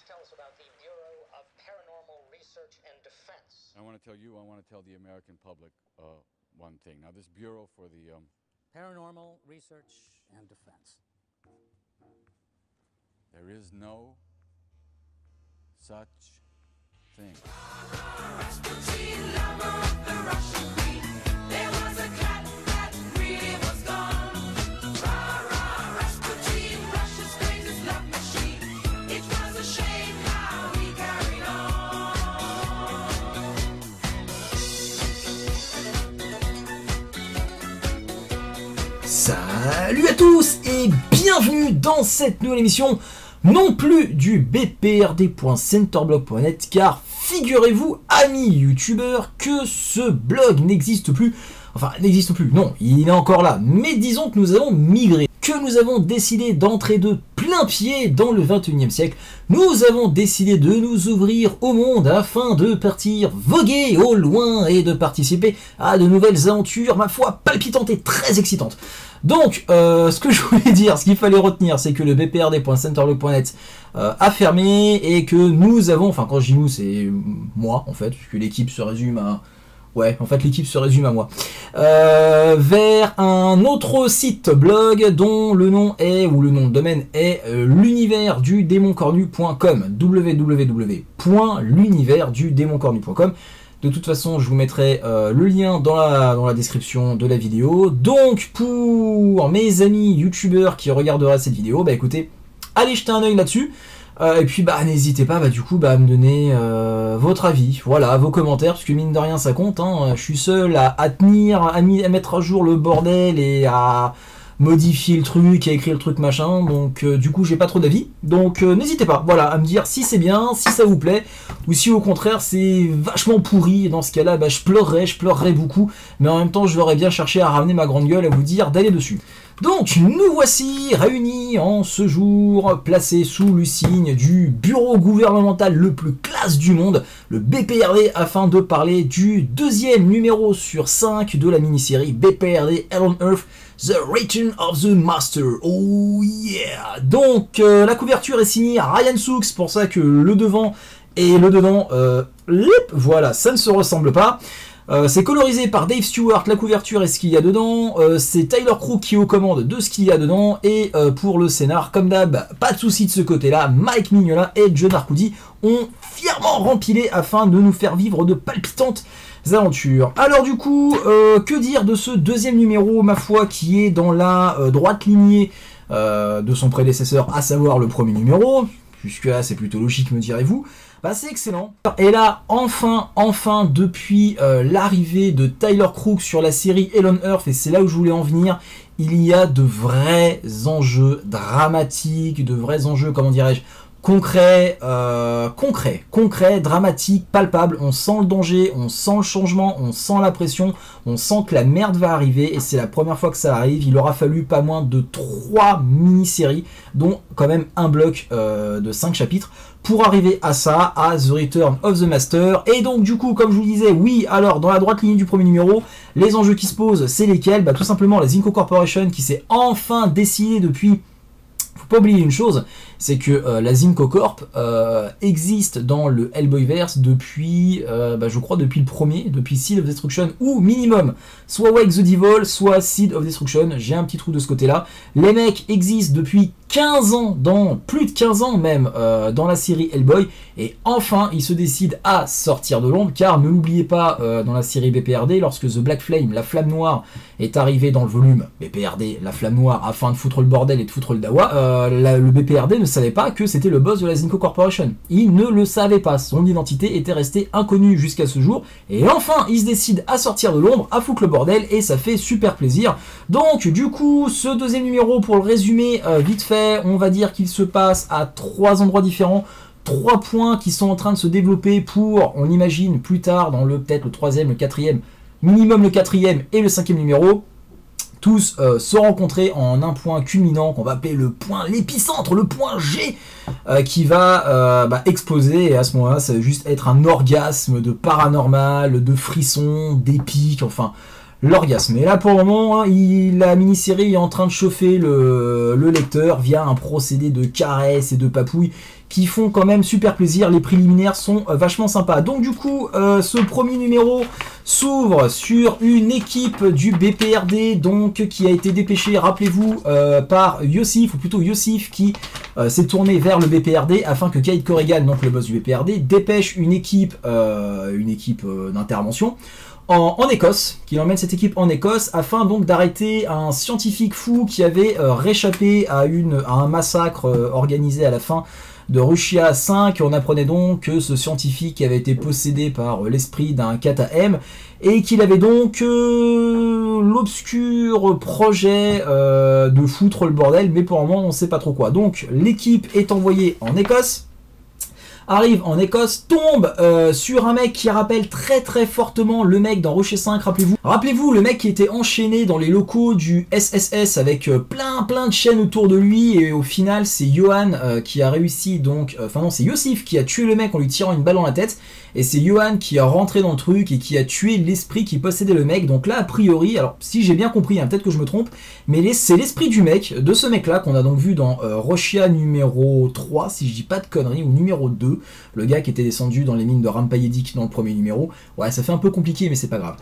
tell us about the Bureau of Paranormal Research and Defense. I want to tell the American public one thing. Now, this Bureau for the Paranormal Research and Defense. There is no such thing. Salut à tous et bienvenue dans cette nouvelle émission, non plus du bprd.centerblog.net, car figurez-vous, amis youtubeurs, que ce blog n'existe plus. Enfin, n'existe plus, non, il est encore là, mais disons que nous avons migré, que nous avons décidé d'entrer de plein pied dans le 21e siècle. Nous avons décidé de nous ouvrir au monde afin de partir voguer au loin et de participer à de nouvelles aventures, ma foi, palpitantes et très excitantes. Donc, ce que je voulais dire, ce qu'il fallait retenir, c'est que le bprd.centerblog.net a fermé et que nous avons, enfin quand je dis nous, c'est moi en fait, puisque l'équipe se résume à... Ouais, en fait l'équipe se résume à moi. Vers un autre site blog dont le nom est, ou le nom de domaine est l'universdudémoncornu.com, www.l'universdudémoncornu.com. De toute façon, je vous mettrai le lien dans la description de la vidéo. Donc, pour mes amis youtubeurs qui regarderaient cette vidéo, bah écoutez, allez jeter un œil là-dessus. Et puis bah n'hésitez pas à me donner votre avis, voilà, vos commentaires, parce que mine de rien ça compte, hein. Je suis seul à tenir, à mettre à jour le bordel et à modifier le truc, à écrire le truc machin, donc du coup j'ai pas trop d'avis, donc n'hésitez pas, voilà, à me dire si c'est bien, si ça vous plaît, ou si au contraire c'est vachement pourri, et dans ce cas là bah, je pleurerais beaucoup, mais en même temps je l'aurais bien cherché à ramener ma grande gueule, à vous dire d'aller dessus. Donc nous voici réunis en ce jour, placés sous le signe du bureau gouvernemental le plus classe du monde, le BPRD, afin de parler du deuxième numéro sur 5 de la mini-série BPRD Hell on Earth, The Return of the Master. Oh yeah. Donc la couverture est signée Ryan Sookes, pour ça que le devant et le dedans, voilà, ça ne se ressemble pas. C'est colorisé par Dave Stewart, la couverture et ce qu'il y a dedans, c'est Tyler Crook qui est aux commandes de ce qu'il y a dedans, et pour le scénar, comme d'hab, pas de souci de ce côté-là, Mike Mignola et John Arcudi ont fièrement rempilé afin de nous faire vivre de palpitantes aventures. Alors du coup, que dire de ce deuxième numéro, ma foi, qui est dans la droite lignée de son prédécesseur, à savoir le premier numéro, puisque là c'est plutôt logique, me direz-vous. Bah c'est excellent. Et là, enfin, depuis l'arrivée de Tyler Crook sur la série Hell on Earth, et c'est là où je voulais en venir, il y a de vrais enjeux dramatiques, de vrais enjeux, comment dirais-je, concrets, dramatiques, palpables. On sent le danger, on sent le changement, on sent la pression, on sent que la merde va arriver, et c'est la première fois que ça arrive. Il aura fallu pas moins de 3 mini-séries, dont quand même un bloc de 5 chapitres, pour arriver à ça, à The Return of the Master. Et donc du coup, comme je vous disais, oui, alors dans la droite ligne du premier numéro, les enjeux qui se posent, c'est lesquels? Bah tout simplement la Zinco Corporation qui s'est enfin décidée depuis... Faut pas oublier une chose, c'est que la Zinco Corp existe dans le Hellboyverse depuis, je crois depuis le premier, depuis Seed of Destruction, ou minimum, soit Wake the Devil, soit Seed of Destruction, j'ai un petit trou de ce côté-là. Les mecs existent depuis 15 ans, plus de 15 ans même, dans la série Hellboy, et enfin ils se décident à sortir de l'ombre, car ne l'oubliez pas, dans la série BPRD, lorsque The Black Flame, la flamme noire, est arrivé dans le volume BPRD, la flamme noire, afin de foutre le bordel et de foutre le dawa, le BPRD ne savait pas que c'était le boss de la Zinco Corporation. Il ne le savait pas, son identité était restée inconnue jusqu'à ce jour, et enfin il se décide à sortir de l'ombre, à foutre le bordel, et ça fait super plaisir. Donc du coup, ce deuxième numéro, pour le résumer vite fait, on va dire qu'il se passe à 3 endroits différents, 3 points qui sont en train de se développer pour, on imagine, plus tard, dans peut-être le 3e, le 4e, minimum le 4e et le 5e numéro, tous se rencontrer en un point culminant qu'on va appeler le point, l'épicentre, le point G, qui va exploser, et à ce moment-là, ça va juste être un orgasme de paranormal, de frissons, d'épique, enfin... l'orgasme. Et là pour le moment, hein, la mini-série est en train de chauffer le lecteur via un procédé de caresses et de papouilles qui font quand même super plaisir. Les préliminaires sont vachement sympas. Donc du coup, ce premier numéro s'ouvre sur une équipe du BPRD donc qui a été dépêchée, rappelez-vous, par Yossif, ou plutôt Yossif qui s'est tourné vers le BPRD afin que Kate Corrigan, donc le boss du BPRD, dépêche une équipe d'intervention en Écosse, qu'il emmène cette équipe en Écosse afin donc d'arrêter un scientifique fou qui avait réchappé à un massacre organisé à la fin de Russia 5. On apprenait donc que ce scientifique avait été possédé par l'esprit d'un Kata M et qu'il avait donc l'obscur projet de foutre le bordel, mais pour le moment on ne sait pas trop quoi. Donc l'équipe est envoyée en Écosse, arrive en Écosse, tombe sur un mec qui rappelle très très fortement le mec dans Rocher 5, rappelez-vous le mec qui était enchaîné dans les locaux du SSS avec plein de chaînes autour de lui, et au final c'est Johan qui a réussi donc, enfin non, c'est Yossif qui a tué le mec en lui tirant une balle dans la tête, et c'est Johan qui a rentré dans le truc et qui a tué l'esprit qui possédait le mec. Donc là a priori, alors si j'ai bien compris, hein, peut-être que je me trompe, mais c'est l'esprit du mec, de ce mec là qu'on a donc vu dans Rochia numéro 3 si je dis pas de conneries, ou numéro 2, le gars qui était descendu dans les mines de Rampayedik dans le premier numéro. Ouais, ça fait un peu compliqué mais c'est pas grave.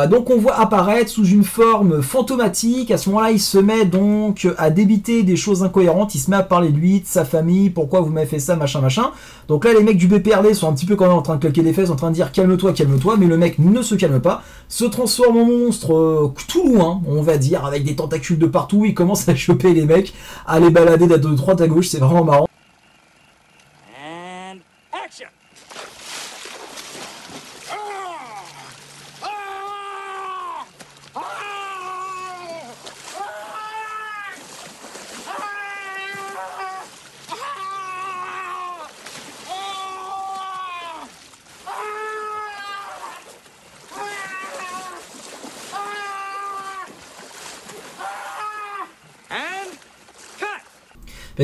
Donc on voit apparaître sous une forme fantomatique. À ce moment là il se met donc à débiter des choses incohérentes, il se met à parler de lui, de sa famille, pourquoi vous m'avez fait ça, machin. Donc là les mecs du BPRD sont un petit peu quand même en train de claquer des fesses, en train de dire calme-toi, mais le mec ne se calme pas, se transforme en monstre tout loin, on va dire, avec des tentacules de partout. Il commence à choper les mecs, à les balader de droite à gauche, c'est vraiment marrant. And action.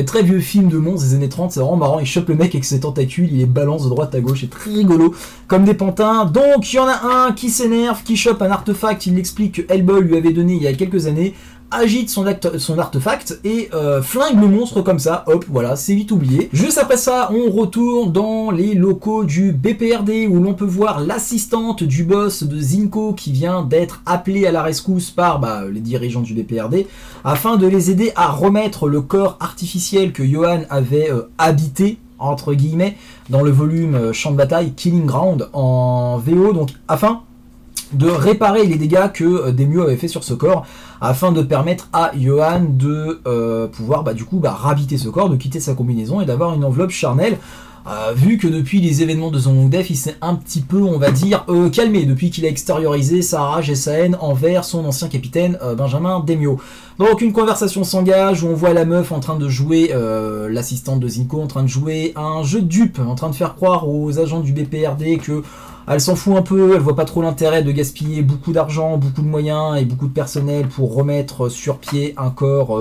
Très vieux film de monstres des années 30, c'est vraiment marrant. Il chope le mec avec ses tentacules, il les balance de droite à gauche, c'est très rigolo comme des pantins. Donc il y en a un qui s'énerve, qui chope un artefact, il explique que Hellboy lui avait donné il y a quelques années, agite son artefact et flingue le monstre comme ça, hop, voilà, c'est vite oublié. Juste après ça, on retourne dans les locaux du BPRD où l'on peut voir l'assistante du boss de Zinco qui vient d'être appelée à la rescousse par les dirigeants du BPRD afin de les aider à remettre le corps artificiel que Johan avait habité, entre guillemets, dans le volume Champ de bataille, Killing Ground en VO, donc afin de réparer les dégâts que Demio avait fait sur ce corps, afin de permettre à Johan de pouvoir réhabiter ce corps, de quitter sa combinaison et d'avoir une enveloppe charnelle. Vu que depuis les événements de Zone Def, il s'est un petit peu, on va dire, calmé depuis qu'il a extériorisé sa rage et sa haine envers son ancien capitaine Benjamin Demio. Donc une conversation s'engage où on voit la meuf en train de jouer, l'assistante de Zinco, en train de jouer un jeu de dupe, en train de faire croire aux agents du BPRD que elle s'en fout un peu, elle voit pas trop l'intérêt de gaspiller beaucoup d'argent, beaucoup de moyens et beaucoup de personnel pour remettre sur pied un corps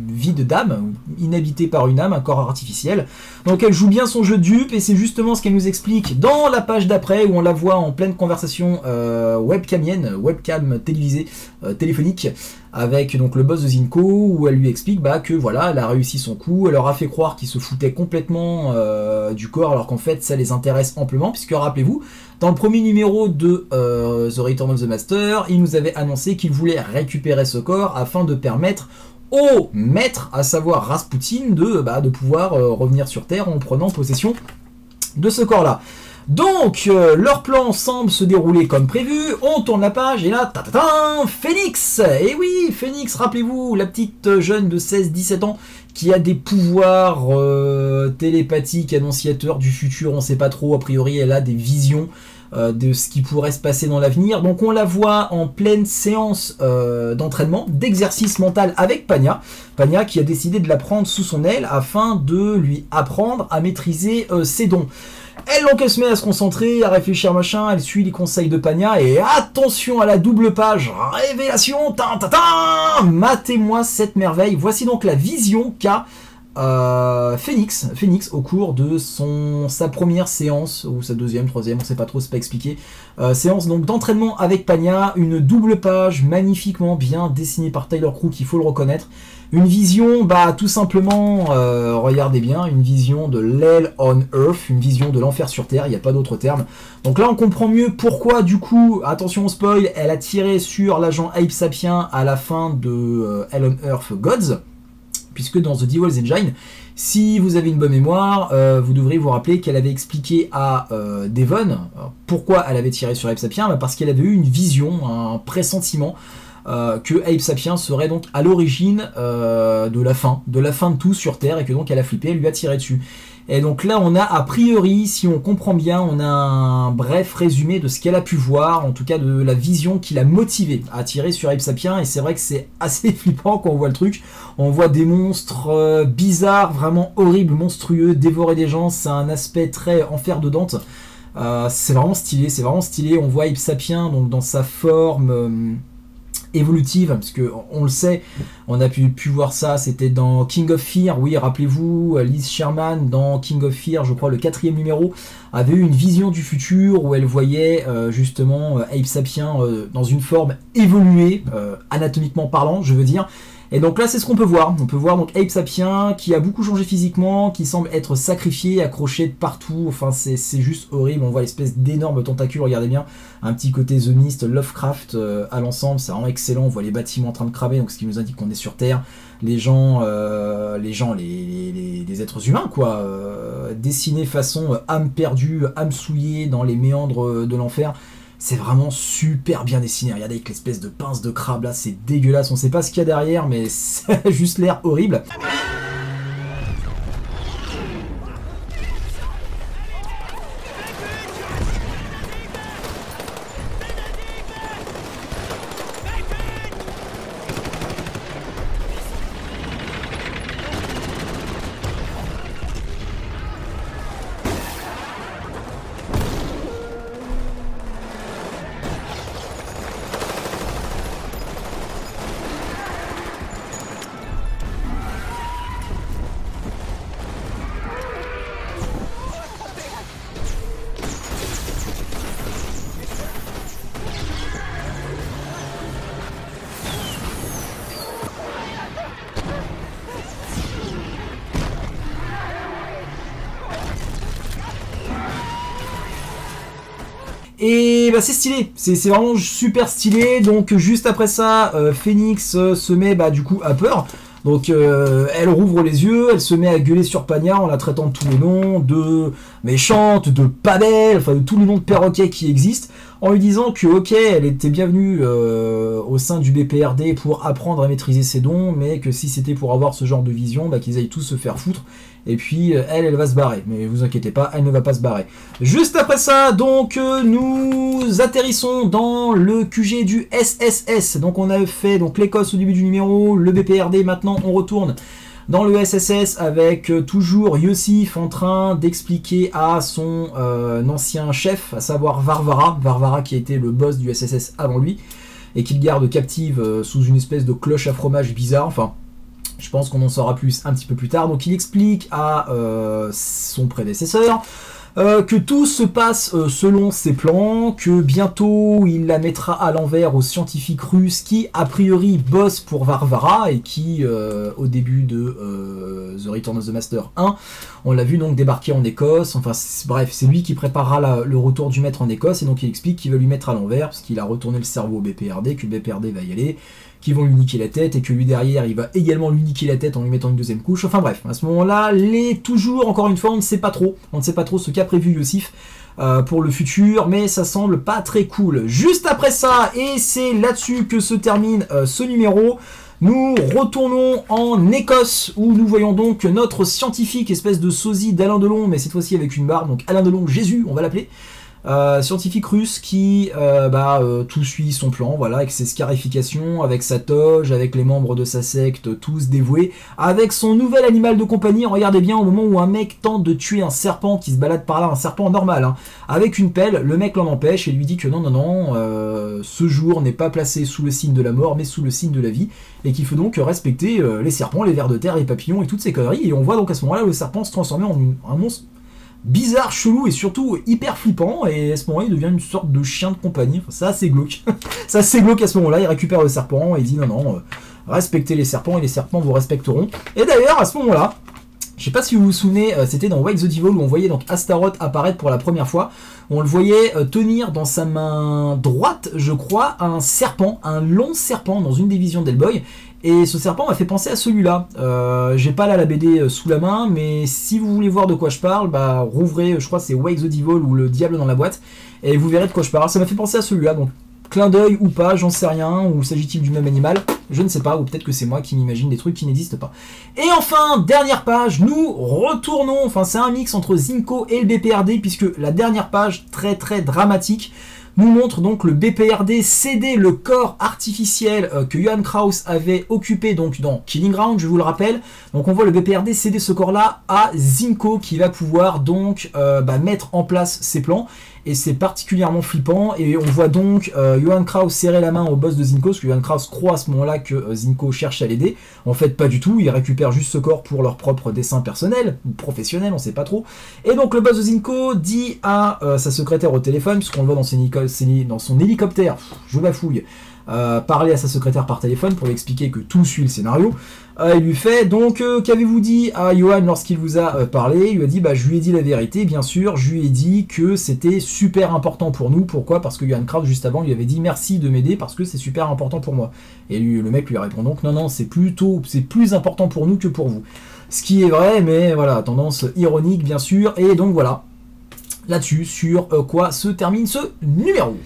vide d'âme, inhabité par une âme, un corps artificiel. Donc elle joue bien son jeu de dupe et c'est justement ce qu'elle nous explique dans la page d'après où on la voit en pleine conversation webcamienne, webcam télévisée, téléphonique, avec donc le boss de Zinco où elle lui explique que voilà, elle a réussi son coup, elle leur a fait croire qu'ils se foutaient complètement du corps alors qu'en fait ça les intéresse amplement, puisque rappelez-vous, dans le premier numéro de The Return of the Master, il nous avait annoncé qu'il voulait récupérer ce corps afin de permettre au maître, à savoir Rasputin, de pouvoir revenir sur Terre en prenant possession de ce corps-là. Donc, leur plan semble se dérouler comme prévu, on tourne la page, et là, Phoenix. Et oui, Phoenix, rappelez-vous, la petite jeune de 16-17 ans, qui a des pouvoirs télépathiques, annonciateurs du futur, on sait pas trop, a priori elle a des visions de ce qui pourrait se passer dans l'avenir. Donc on la voit en pleine séance d'entraînement, d'exercice mental avec Pania. Pania qui a décidé de la prendre sous son aile afin de lui apprendre à maîtriser ses dons. Elle donc elle se met à se concentrer, à réfléchir machin, elle suit les conseils de Pania et attention à la double page, révélation, matez-moi cette merveille. Voici donc la vision qu'a Phoenix au cours de sa première séance, ou sa deuxième, troisième, on sait pas trop, c'est pas expliqué, séance donc d'entraînement avec Panya, une double page magnifiquement bien dessinée par Tyler Crook, il faut le reconnaître, une vision, bah tout simplement, regardez bien, une vision de l'Hell on Earth, une vision de l'enfer sur Terre, il n'y a pas d'autre terme. Donc là on comprend mieux pourquoi du coup, attention au spoil, elle a tiré sur l'agent Abe Sapien à la fin de Hell on Earth Gods, puisque dans The Devil's Engine, si vous avez une bonne mémoire, vous devriez vous rappeler qu'elle avait expliqué à Devon pourquoi elle avait tiré sur Abe Sapien, bah parce qu'elle avait eu une vision, un pressentiment, que Abe Sapien serait donc à l'origine de la fin de tout sur Terre, et que donc elle a flippé, elle lui a tiré dessus. Et donc là on a a priori, si on comprend bien, on a un bref résumé de ce qu'elle a pu voir, en tout cas de la vision qui l'a motivée à tirer sur Abe Sapien, et c'est vrai que c'est assez flippant quand on voit le truc. On voit des monstres bizarres, vraiment horribles, monstrueux, dévorer des gens, c'est un aspect très enfer de Dante. C'est vraiment stylé, on voit Abe Sapien donc dans sa forme évolutive, parce que on le sait, on a pu voir ça, c'était dans King of Fear, oui, rappelez-vous, Liz Sherman dans King of Fear, je crois le 4e numéro, avait eu une vision du futur où elle voyait justement Abe Sapien dans une forme évoluée, anatomiquement parlant, je veux dire. Et donc là c'est ce qu'on peut voir, donc Abe Sapien qui a beaucoup changé physiquement, qui semble être sacrifié, accroché de partout, enfin c'est juste horrible, on voit l'espèce d'énorme tentacule, regardez bien, un petit côté The Mist, Lovecraft à l'ensemble, c'est vraiment excellent, on voit les bâtiments en train de cramer, donc ce qui nous indique qu'on est sur Terre, les êtres humains quoi, dessinés façon âme perdue, âme souillée dans les méandres de l'enfer. C'est vraiment super bien dessiné, regardez avec l'espèce de pince de crabe là, c'est dégueulasse, on sait pas ce qu'il y a derrière, mais c'est juste l'air horrible. Et bah c'est stylé, c'est vraiment super stylé. Donc juste après ça, Phoenix se met du coup à peur. Donc elle rouvre les yeux, elle se met à gueuler sur Panya en la traitant de tous les noms, de méchante, de pas belle, enfin de tous les noms de perroquets qui existent, en lui disant que ok, elle était bienvenue au sein du BPRD pour apprendre à maîtriser ses dons, mais que si c'était pour avoir ce genre de vision, qu'ils aillent tous se faire foutre. Et puis elle va se barrer, mais vous inquiétez pas, elle ne va pas se barrer. Juste après ça, donc nous atterrissons dans le QG du SSS. Donc on a fait donc l'Écosse au début du numéro, le BPRD, maintenant on retourne dans le SSS avec toujours Yossif en train d'expliquer à son ancien chef, à savoir Varvara qui a été le boss du SSS avant lui, et qu'il garde captive sous une espèce de cloche à fromage bizarre, enfin... Je pense qu'on en saura plus un petit peu plus tard. Donc il explique à son prédécesseur que tout se passe selon ses plans, que bientôt il la mettra à l'envers aux scientifiques russes qui a priori bossent pour Varvara et qui au début de The Return of the Master 1, on l'a vu donc débarquer en Écosse, enfin bref, c'est lui qui préparera le retour du maître en Écosse, et donc il explique qu'il va lui mettre à l'envers parce qu'il a retourné le cerveau au BPRD, que le BPRD va y aller, qui vont lui niquer la tête, et que lui derrière il va également lui niquer la tête en lui mettant une deuxième couche. Enfin bref, à ce moment-là, toujours encore une fois, on ne sait pas trop ce qu'a prévu Yossif pour le futur, mais ça semble pas très cool. Juste après ça, et c'est là-dessus que se termine ce numéro, nous retournons en Écosse, où nous voyons donc notre scientifique, espèce de sosie d'Alain Delon, mais cette fois-ci avec une barbe, donc Alain Delon Jésus, on va l'appeler, Scientifique russe qui tout suit son plan, voilà, avec ses scarifications, avec sa toge, avec les membres de sa secte, tous dévoués, avec son nouvel animal de compagnie. Regardez bien, au moment où un mec tente de tuer un serpent qui se balade par là, un serpent normal, hein, avec une pelle, le mec l'en empêche et lui dit que non, ce jour n'est pas placé sous le signe de la mort, mais sous le signe de la vie, et qu'il faut donc respecter les serpents, les vers de terre, les papillons et toutes ces conneries. Et on voit donc à ce moment-là le serpent se transformer en un monstre bizarre, chelou et surtout hyper flippant, et à ce moment-là il devient une sorte de chien de compagnie. Enfin, c'est assez glauque. C'est assez glauque à ce moment-là. Il récupère le serpent et il dit non, respectez les serpents et les serpents vous respecteront. Et d'ailleurs à ce moment-là, je sais pas si vous vous souvenez, c'était dans Wake the Devil où on voyait donc Astaroth apparaître pour la première fois. On le voyait tenir dans sa main droite, je crois, un serpent, un long serpent dans une des visions d'Hellboy. Et ce serpent m'a fait penser à celui-là. J'ai pas là la BD sous la main, mais si vous voulez voir de quoi je parle, rouvrez, je crois que c'est Wake the Devil ou Le Diable dans la boîte, et vous verrez de quoi je parle. Ça m'a fait penser à celui-là, donc clin d'œil ou pas, j'en sais rien, ou s'agit-il du même animal, je ne sais pas, ou peut-être que c'est moi qui m'imagine des trucs qui n'existent pas. Et enfin, dernière page, nous retournons, enfin c'est un mix entre Zinco et le BPRD, puisque la dernière page, très très dramatique, nous montre donc le BPRD céder le corps artificiel que Johan Kraus avait occupé donc dans Killing Ground, je vous le rappelle. Donc on voit le BPRD céder ce corps-là à Zinco qui va pouvoir donc mettre en place ses plans. Et c'est particulièrement flippant, et on voit donc Johan Kraus serrer la main au boss de Zinco, parce que Johan Kraus croit à ce moment-là que Zinco cherche à l'aider. En fait, pas du tout, ils récupèrent juste ce corps pour leur propre dessin personnel, ou professionnel, on sait pas trop. Et donc le boss de Zinco dit à sa secrétaire au téléphone, puisqu'on le voit dans son hélicoptère, je bafouille, parler à sa secrétaire par téléphone pour lui expliquer que tout suit le scénario. Il lui fait donc qu'avez-vous dit à Johan lorsqu'il vous a parlé? Il lui a dit je lui ai dit la vérité, bien sûr, je lui ai dit que c'était super important pour nous. Pourquoi? Parce que Johan Kraus juste avant lui avait dit merci de m'aider parce que c'est super important pour moi. Et lui, le mec lui répond donc non, c'est plus important pour nous que pour vous. Ce qui est vrai, mais voilà, tendance ironique bien sûr. Et donc voilà, là-dessus sur quoi se termine ce numéro.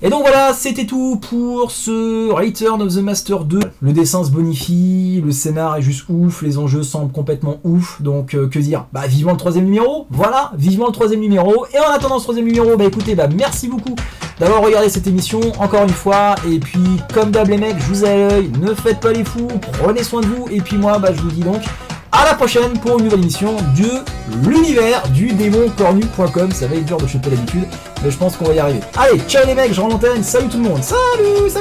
Et donc voilà, c'était tout pour ce Return of the Master 2. Le dessin se bonifie, le scénar est juste ouf, les enjeux semblent complètement ouf, donc que dire? Vivement le 3e numéro, voilà, vivement le 3e numéro. Et en attendant ce 3e numéro, écoutez, merci beaucoup d'avoir regardé cette émission, encore une fois. Et puis, comme d'hab les mecs, je vous ai à l'œil, ne faites pas les fous, prenez soin de vous. Et puis moi, je vous dis donc à la prochaine pour une nouvelle émission de l'univers du démoncornu.com. Ça va être dur de choper l'habitude, mais je pense qu'on va y arriver. Allez, ciao les mecs, je rends l'antenne, salut tout le monde, salut.